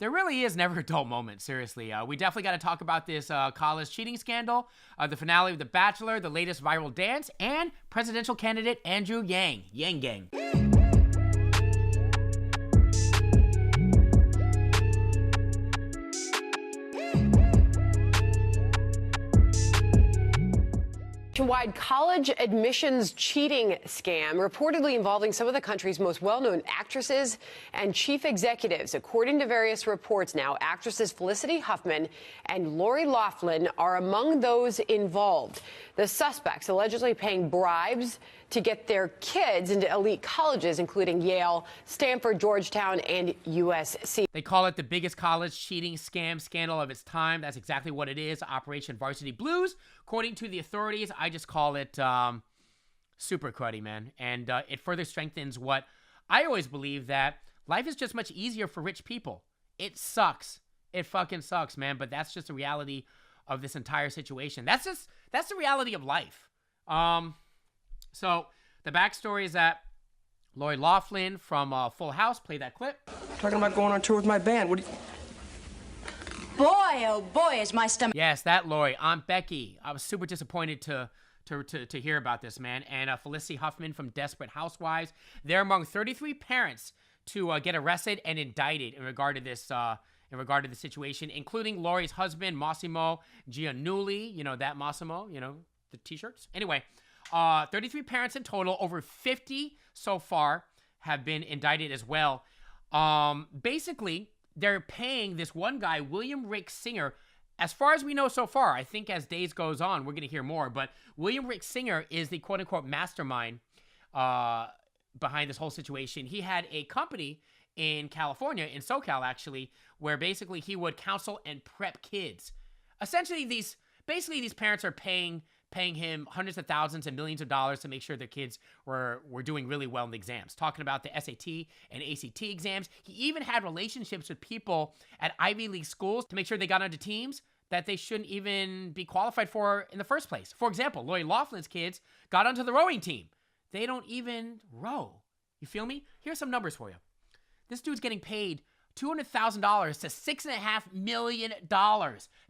There really is never a dull moment, seriously. We definitely got to talk about this college cheating scandal, the finale of The Bachelor, the latest viral dance, and presidential candidate Andrew Yang. Yang Gang. Nationwide college admissions cheating scam reportedly involving some of the country's most well-known actresses and chief executives. According to various reports now, actresses Felicity Huffman and Lori Loughlin are among those involved. The suspects allegedly paying bribes to get their kids into elite colleges, including Yale, Stanford, Georgetown, and USC. They call it the biggest college cheating scandal of its time. That's exactly what it is, Operation Varsity Blues. According to the authorities, I just call it super cruddy, man. And it further strengthens what I always believe, that life is just much easier for rich people. It sucks. It fucking sucks, man. But that's just the reality of this entire situation. That's the reality of life. So the backstory is that Lori Loughlin from Full House, play that clip. Talking about going on tour with my band. What do you... Boy, oh boy, is my stomach. Yes, that Lori. Aunt Becky. I was super disappointed to hear about this, man. And Felicity Huffman from Desperate Housewives. They're among 33 parents to get arrested and indicted in regard to this the situation, including Lori's husband, Massimo Giannulli. You know that Massimo, you know, the t-shirts. Anyway, 33 parents in total. Over 50 so far have been indicted as well. Basically, they're paying this one guy, William Rick Singer. As far as we know so far, I think as days goes on, we're going to hear more. But William Rick Singer is the quote-unquote mastermind behind this whole situation. He had a company in California, in SoCal actually, where basically he would counsel and prep kids. Essentially, these parents are paying him hundreds of thousands and millions of dollars to make sure their kids were doing really well in the exams. Talking about the SAT and ACT exams. He even had relationships with people at Ivy League schools to make sure they got onto teams that they shouldn't even be qualified for in the first place. For example, Lori Loughlin's kids got onto the rowing team. They don't even row. You feel me? Here's some numbers for you. This dude's getting paid $200,000 to $6.5 million.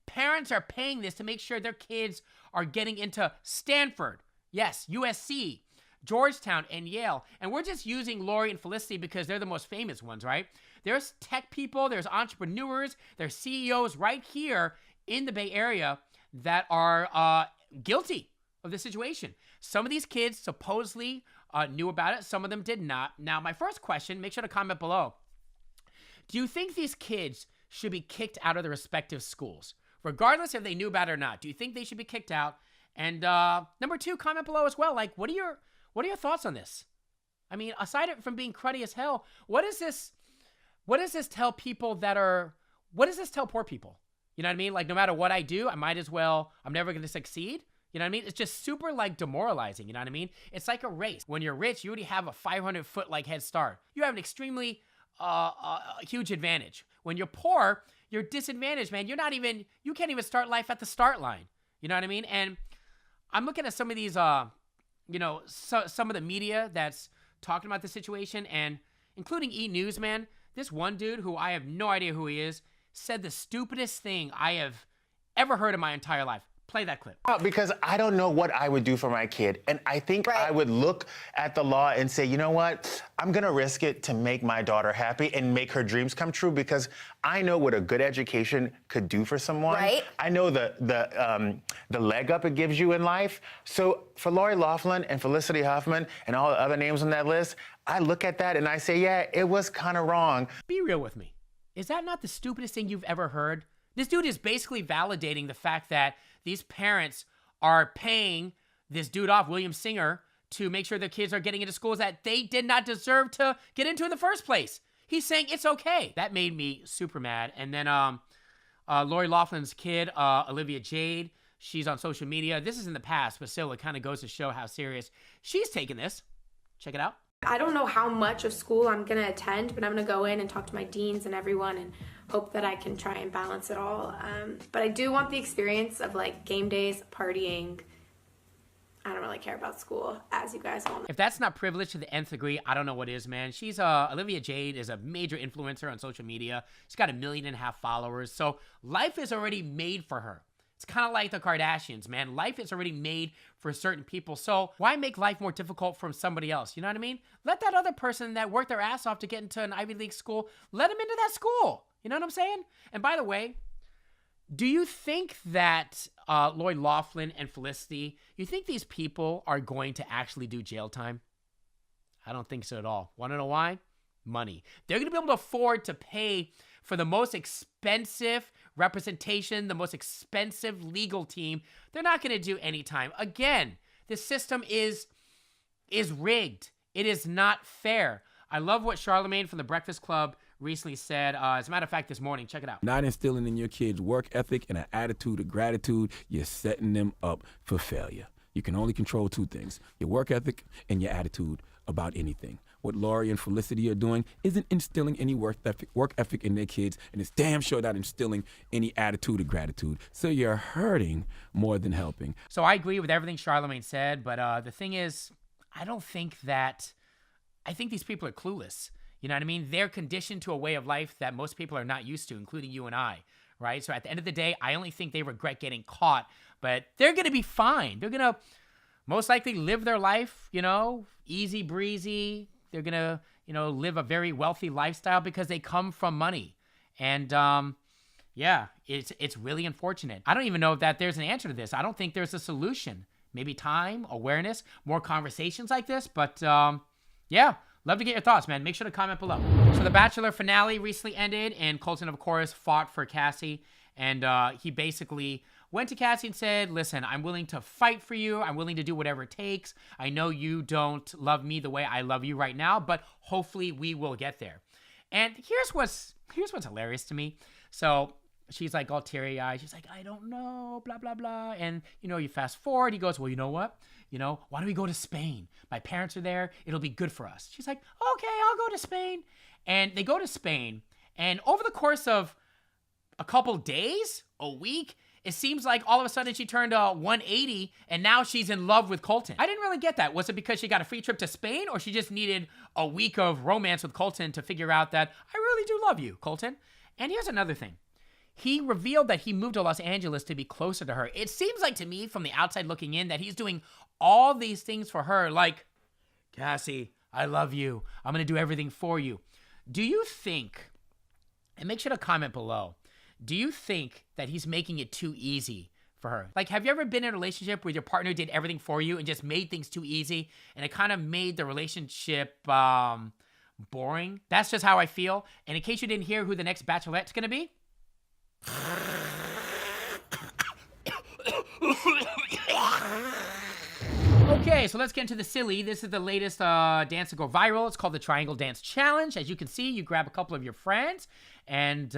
Parents are paying this to make sure their kids are getting into Stanford, yes, USC, Georgetown, and Yale. And we're just using Lori and Felicity because they're the most famous ones, right? There's tech people, there's entrepreneurs, there's CEOs right here in the Bay Area that are guilty of the situation. Some of these kids supposedly knew about it. Some of them did not. Now, my first question, make sure to comment below. Do you think these kids should be kicked out of their respective schools? Regardless if they knew about it or not, do you think they should be kicked out? And number two, comment below as well. Like, what are your thoughts on this? I mean, aside from being cruddy as hell, what does this tell people what does this tell poor people? You know what I mean? Like, no matter what I do, I'm never going to succeed. You know what I mean? It's just super, like, demoralizing. You know what I mean? It's like a race. When you're rich, you already have a 500-foot, like, head start. You have an extremely huge advantage. When you're poor, you're disadvantaged, man. You can't even start life at the start line. You know what I mean? And I'm looking at some of these, some of the media that's talking about the situation, and including E! News, man. This one dude, who I have no idea who he is, said the stupidest thing I have ever heard in my entire life. Play that clip. Because I don't know what I would do for my kid. And I think I would look at the law and say, you know what? I'm going to risk it to make my daughter happy and make her dreams come true, because I know what a good education could do for someone. Right. I know the leg up it gives you in life. So for Lori Loughlin and Felicity Huffman and all the other names on that list, I look at that and I say, yeah, it was kind of wrong. Be real with me. Is that not the stupidest thing you've ever heard? This dude is basically validating the fact that these parents are paying this dude off, William Singer, to make sure their kids are getting into schools that they did not deserve to get into in the first place. He's saying it's okay. That made me super mad. And then Lori Loughlin's kid, Olivia Jade, she's on social media. This is in the past, but still it kind of goes to show how serious she's taking this. Check it out. I don't know how much of school I'm going to attend, but I'm going to go in and talk to my deans and everyone and hope that I can try and balance it all. But I do want the experience of, like, game days, partying, I don't really care about school, as you guys all know. If that's not privilege to the nth degree, I don't know what is, man. She's Olivia Jade is a major influencer on social media. She's got 1.5 million followers. So life is already made for her. It's kind of like the Kardashians, man. Life is already made for certain people. So why make life more difficult from somebody else? You know what I mean? Let that other person that worked their ass off to get into an Ivy League school, let them into that school. You know what I'm saying? And by the way, do you think that Lloyd Laughlin and Felicity, you think these people are going to actually do jail time? I don't think so at all. Want to know why? Money. They're going to be able to afford to pay for the most expensive representation, the most expensive legal team. They're not going to do any time. Again, this system is rigged. It is not fair. I love what Charlemagne from The Breakfast Club recently said. As a matter of fact, this morning, check it out. Not instilling in your kids work ethic and an attitude of gratitude, you're setting them up for failure. You can only control 2 things, your work ethic and your attitude about anything. What Lori and Felicity are doing isn't instilling any work ethic in their kids, and it's damn sure not instilling any attitude of gratitude. So you're hurting more than helping. So I agree with everything Charlemagne said, but the thing is, I think these people are clueless. You know what I mean? They're conditioned to a way of life that most people are not used to, including you and I, right? So at the end of the day, I only think they regret getting caught, but they're going to be fine. They're going to most likely live their life, easy breezy. They're going to, live a very wealthy lifestyle because they come from money. And, it's really unfortunate. I don't even know that there's an answer to this. I don't think there's a solution. Maybe time, awareness, more conversations like this, but, love to get your thoughts, man. Make sure to comment below. So the Bachelor finale recently ended, and Colton, of course, fought for Cassie. And he basically went to Cassie and said, listen, I'm willing to fight for you. I'm willing to do whatever it takes. I know you don't love me the way I love you right now, but hopefully we will get there. And here's what's hilarious to me. So she's like all teary-eyed. She's like, I don't know, blah, blah, blah. And, you fast forward. He goes, well, you know what? Why don't we go to Spain? My parents are there. It'll be good for us. She's like, okay, I'll go to Spain. And they go to Spain. And over the course of a couple days, a week, it seems like all of a sudden she turned 180 and now she's in love with Colton. I didn't really get that. Was it because she got a free trip to Spain, or she just needed a week of romance with Colton to figure out that I really do love you, Colton? And here's another thing. He revealed that he moved to Los Angeles to be closer to her. It seems like to me from the outside looking in that he's doing all these things for her, like, Cassie, I love you. I'm going to do everything for you. Do you think, and make sure to comment below, do you think that he's making it too easy for her? Like, have you ever been in a relationship where your partner did everything for you and just made things too easy, and it kind of made the relationship boring? That's just how I feel. And in case you didn't hear who the next Bachelorette's going to be, okay, so let's get into the silly. This is the latest dance to go viral. It's called the Triangle Dance Challenge. As you can see, you grab a couple of your friends and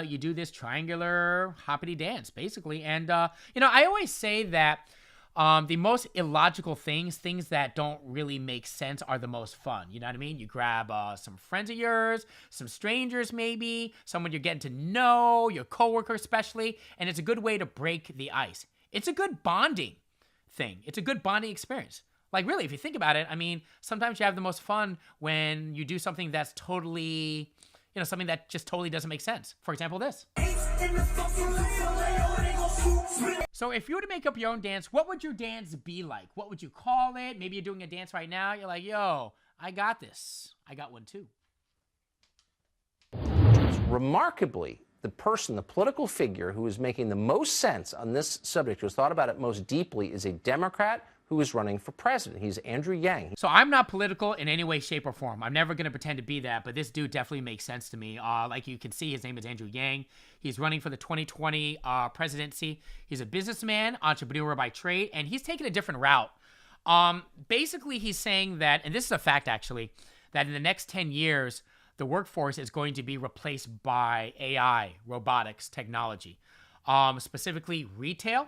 you do this triangular hoppity dance, basically. And, I always say that the most illogical things that don't really make sense are the most fun. You know what I mean? You grab some friends of yours, some strangers maybe, someone you're getting to know, your coworker especially, and it's a good way to break the ice. It's a good bonding thing. It's a good bonding experience. Like, really, if you think about it, I mean, sometimes you have the most fun when you do something that's totally, something that just totally doesn't make sense. For example, this. So if you were to make up your own dance, what would your dance be like? What would you call it? Maybe you're doing a dance right now. You're like, yo, I got this. I got one too. Remarkably, the political figure who is making the most sense on this subject, who has thought about it most deeply, is a Democrat who is running for president. He's Andrew Yang. So I'm not political in any way, shape, or form. I'm never going to pretend to be that, but this dude definitely makes sense to me. Like you can see, his name is Andrew Yang. He's running for the 2020 presidency. He's a businessman, entrepreneur by trade, and he's taking a different route. Basically, he's saying that, and this is a fact actually, that in the next 10 years, the workforce is going to be replaced by AI, robotics, technology, specifically retail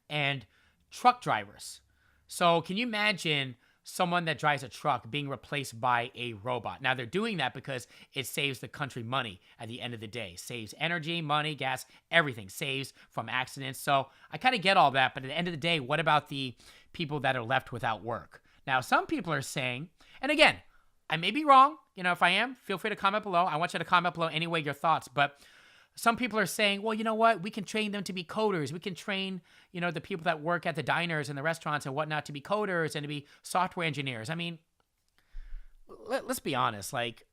and truck drivers. So can you imagine someone that drives a truck being replaced by a robot? Now, they're doing that because it saves the country money at the end of the day. Saves energy, money, gas, everything. Saves from accidents. So I kind of get all that. But at the end of the day, what about the people that are left without work. Now, some people are saying, and again, I may be wrong. If I am, feel free to comment below. I want you to comment below anyway your thoughts. But some people are saying, well, you know what? We can train them to be coders. We can train, the people that work at the diners and the restaurants and whatnot to be coders and to be software engineers. I mean, let's be honest. Like,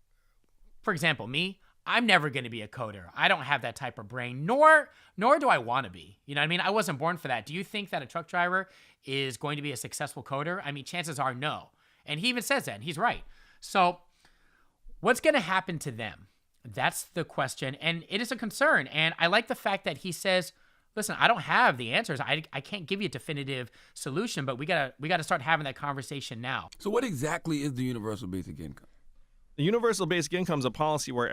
for example, me, I'm never going to be a coder. I don't have that type of brain, nor do I want to be. You know what I mean? I wasn't born for that. Do you think that a truck driver is going to be a successful coder? I mean, chances are no. And he even says that, and he's right. So what's going to happen to them? That's the question, and it is a concern. And I like the fact that he says, listen, I don't have the answers. I can't give you a definitive solution, but we gotta start having that conversation now. So what exactly is the universal basic income? The universal basic income is a policy where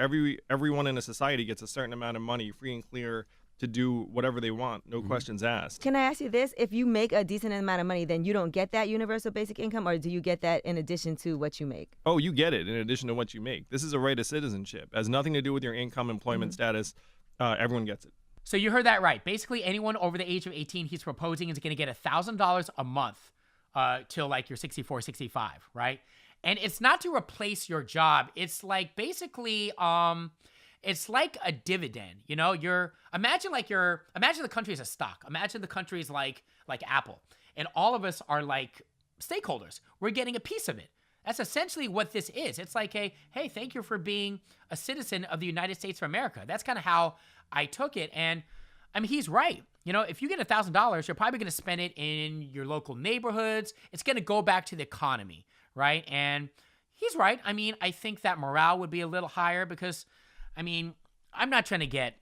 everyone in a society gets a certain amount of money, free and clear, to do whatever they want, no questions asked. Can I ask you this? If you make a decent amount of money, then you don't get that universal basic income, or do you get that in addition to what you make? Oh, you get it in addition to what you make. This is a right of citizenship. It has nothing to do with your income, employment status. Everyone gets it. So you heard that right. Basically, anyone over the age of 18, he's proposing is going to get $1,000 a month till like you're 64, 65, right? And it's not to replace your job. It's like basically, it's like a dividend. Imagine the country as a stock. Imagine the country is like Apple, and all of us are like stakeholders. We're getting a piece of it. That's essentially what this is. It's like hey, thank you for being a citizen of the United States of America. That's kind of how I took it. And I mean, he's right. If you get $1,000, you're probably going to spend it in your local neighborhoods. It's going to go back to the economy, right? And he's right. I mean, I think that morale would be a little higher because, I mean, I'm not trying to get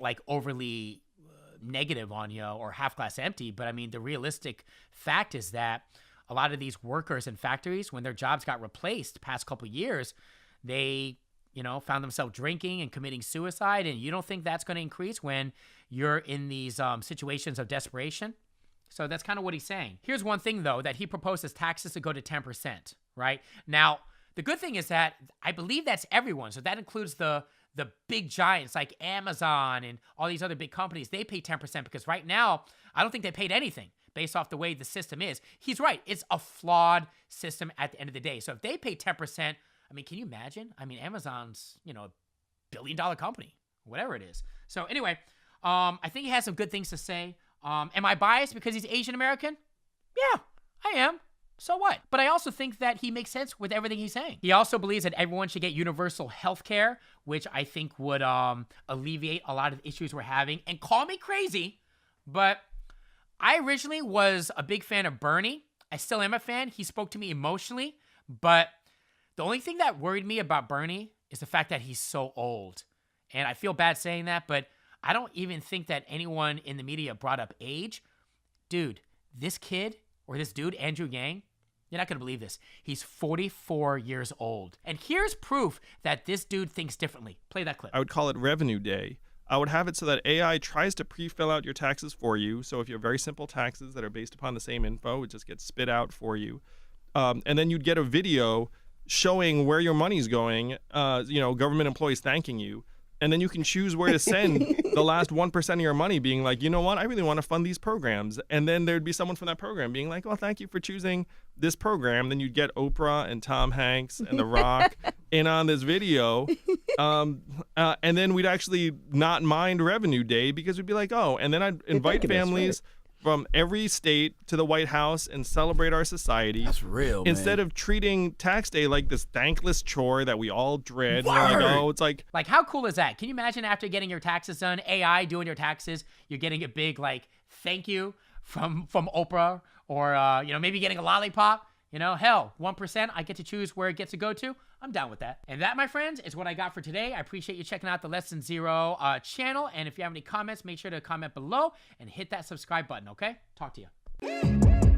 like overly negative on you or half glass empty, but I mean, the realistic fact is that a lot of these workers in factories, when their jobs got replaced the past couple of years, they, found themselves drinking and committing suicide. And you don't think that's going to increase when you're in these situations of desperation? So that's kind of what he's saying. Here's one thing, though, that he proposes taxes to go to 10%, right? Now, the good thing is that I believe that's everyone. So that includes the big giants like Amazon and all these other big companies. They pay 10% because right now, I don't think they paid anything based off the way the system is. He's right. It's a flawed system at the end of the day. So if they pay 10%, I mean, can you imagine? I mean, Amazon's, a $1 billion company, whatever it is. So anyway, I think he has some good things to say. Am I biased because he's Asian American? Yeah, I am. So what? But I also think that he makes sense with everything he's saying. He also believes that everyone should get universal health care, which I think would alleviate a lot of the issues we're having. And call me crazy, but I originally was a big fan of Bernie. I still am a fan. He spoke to me emotionally, but the only thing that worried me about Bernie is the fact that he's so old. And I feel bad saying that, but I don't even think that anyone in the media brought up age. Dude, this kid, or this dude, Andrew Yang, you're not going to believe this. He's 44 years old. And here's proof that this dude thinks differently. Play that clip. I would call it Revenue Day. I would have it so that AI tries to pre-fill out your taxes for you. So if you have very simple taxes that are based upon the same info, it just gets spit out for you. And then you'd get a video showing where your money's going, government employees thanking you. And then you can choose where to send the last 1% of your money, being like, you know what, I really want to fund these programs. And then there'd be someone from that program being like, well, thank you for choosing this program. Then you'd get Oprah and Tom Hanks and The Rock in on this video. And then we'd actually not mind Revenue Day because we'd be like, oh, and then I'd invite families from every state to the White House and celebrate our society. That's real, Instead of treating tax day like this thankless chore that we all dread. Like, oh, it's like how cool is that? Can you imagine after getting your taxes done, AI doing your taxes, you're getting a big thank you from Oprah, or maybe getting a lollipop? Hell, 1%, I get to choose where it gets to go to. I'm down with that. And that, my friends, is what I got for today. I appreciate you checking out the Less Than Zero channel. And if you have any comments, make sure to comment below and hit that subscribe button, okay? Talk to you.